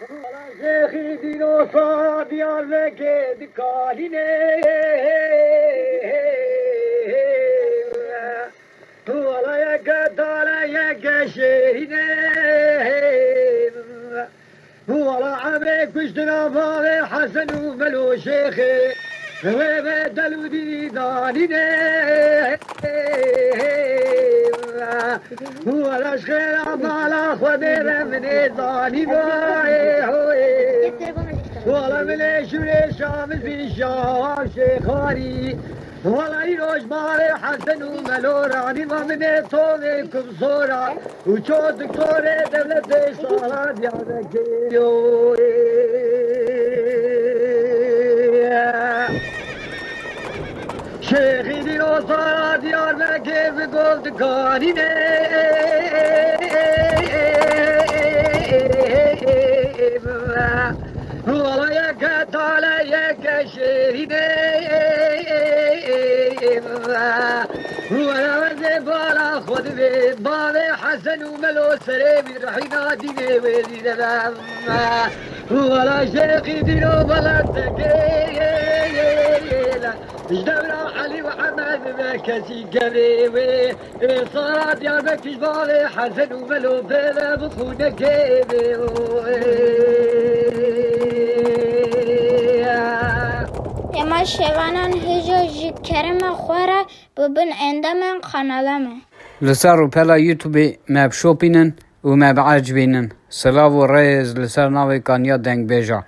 شيخي دينو صاد يا زكي دكاليني ولا يا قدالا يا قشيريني ولا عمري كشتنا فاضي حسن وملو شيخي وبدلوا دي دانيني ولا شخير مالا خذي من ظاني ولا مليش وليش عامل في الشام شيخاني ولا يروش مالي حسن وملوراني ما من طولكم صورة وشو دكتور دولة صالات يا ذكي شيخي دي لو صالات يا ذكي في قلت كانيني والله يا قتالة يا كشيريني وانا وزبالا خذ بابي حسن وملو سريبي رحينا ديني ويلي لبام ولا شيخي دينو بلا تكيلا اجدبنا علي محمد بكسي قريبي صلاة يا بكش بابي حسن وملو بلا بخونا كيبي اما شوانان هجو جی کرم خوره ببین اندامن قنالمه لسر و پلا یوتیوب مب شوپینن و مب عجبینن سلاو و ریز لسر ناوی کانیا دنگ بیجا